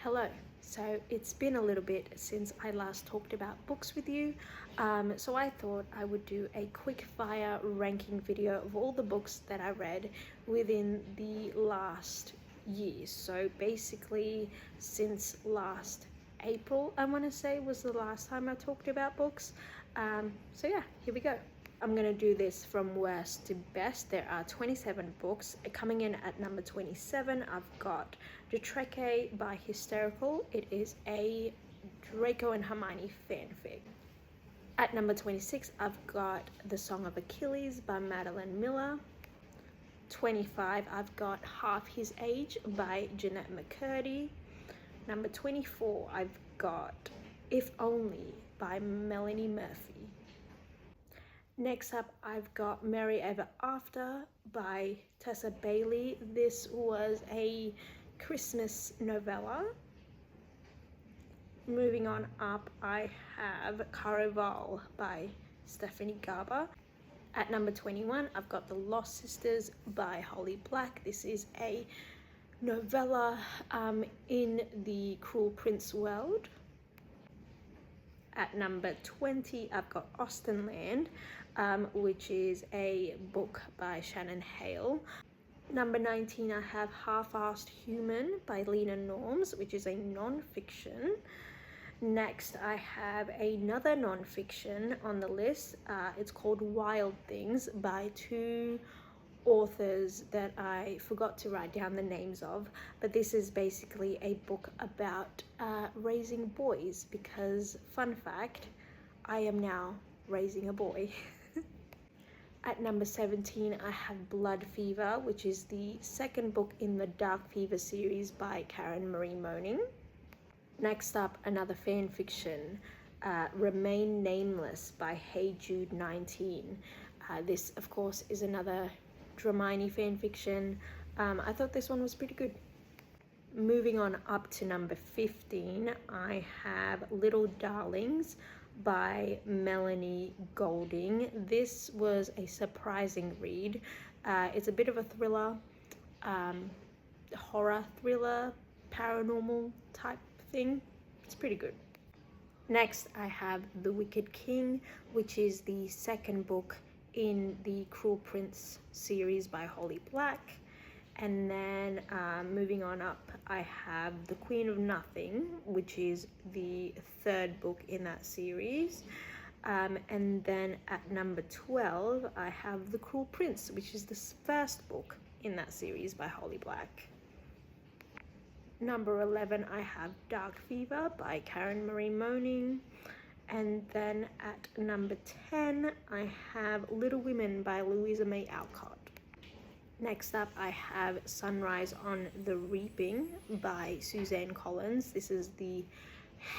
Hello. So it's been a little bit since I last talked about books with you, so I thought I would do a quick fire ranking video of all the books that I read within the last year. So basically since last April, I want to say, was the last time I talked about books. So yeah, here we go. I'm going to do this from worst to best. There are 27 books. Coming in at number 27, I've got The Treke by Hysterical. It is a Draco and Hermione fanfic. At number 26, I've got The Song of Achilles by Madeline Miller. 25, I've got Half His Age by Jeanette McCurdy. Number 24, I've got If Only by Melanie Murphy. Next up, I've got Merry Ever After by Tessa Bailey. This was a Christmas novella. Moving on up, I have Caraval by Stephanie Garber. At number 21, I've got The Lost Sisters by Holly Black. This is a novella in the Cruel Prince world. At number 20, I've got Austenland, which is a book by Shannon Hale. Number 19, I have Half-Assed Human by Lena Norms, which is a non-fiction. Next, I have another non-fiction on the list. It's called Wild Things by two authors that I forgot to write down the names of, but this is basically a book about raising boys, because fun fact, I am now raising a boy. At number 17, I have Blood Fever, which is the second book in the Dark Fever series by Karen Marie Moning. Next up, another fan fiction, Remain Nameless by Hey Jude 19. This, of course, is another Dramini fanfiction. I thought this one was pretty good. Moving on up to number 15, I have Little Darlings by Melanie Golding. This was a surprising read. It's a bit of a thriller, horror thriller, paranormal type thing. It's pretty good. Next, I have The Wicked King, which is the second book in the Cruel Prince series by Holly Black. And then moving on up, I have The Queen of Nothing, which is the third book in that series. And then at number 12, I have The Cruel Prince, which is the first book in that series by Holly Black. Number 11, I have Dark Fever by Karen Marie Moning. And then at number 10, I have Little Women by Louisa May Alcott. Next up, I have Sunrise on the Reaping by Suzanne Collins. This is the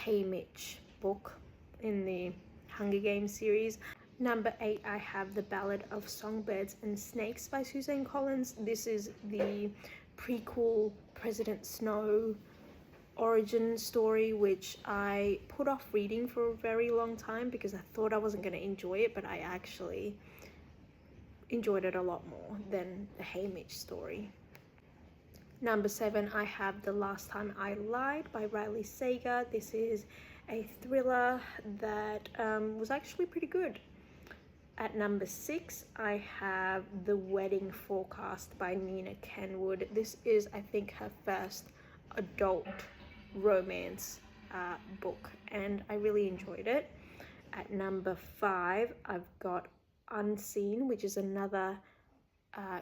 Haymitch book in the Hunger Games series. Number 8, I have The Ballad of Songbirds and Snakes by Suzanne Collins. This is the prequel President Snow origin story, which I put off reading for a very long time because I thought I wasn't going to enjoy it, but I actually enjoyed it a lot more than the Haymitch story. Number 7, I have The Last Time I Lied by Riley Sager. This is a thriller that was actually pretty good. At number 6, I have The Wedding Forecast by Nina Kenwood. This is, I think, her first adult romance book, and I really enjoyed it. At number 5, I've got Unseen, which is another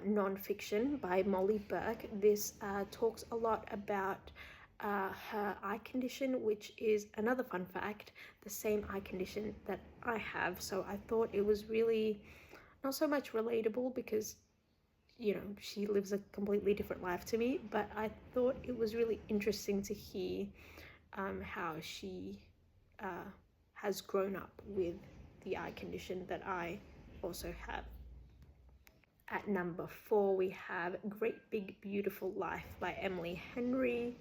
non-fiction by Molly Burke. This talks a lot about her eye condition, which is another fun fact, the same eye condition that I have. So I thought it was really not so much relatable because, you know, she lives a completely different life to me, but I thought it was really interesting to hear how she has grown up with the eye condition that I also have. At number 4, we have Great Big Beautiful Life by Emily Henry.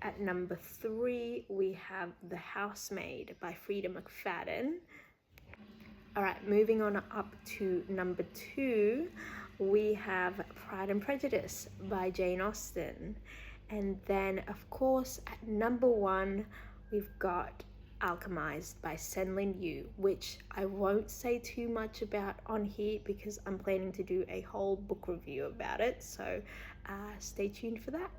At number 3, we have The Housemaid by Frida McFadden. All right, moving on up to number 2, we have Pride and Prejudice by Jane Austen. And then, of course, at number 1, we've got Alchemized by Senlin Yu, which I won't say too much about on here because I'm planning to do a whole book review about it, so stay tuned for that.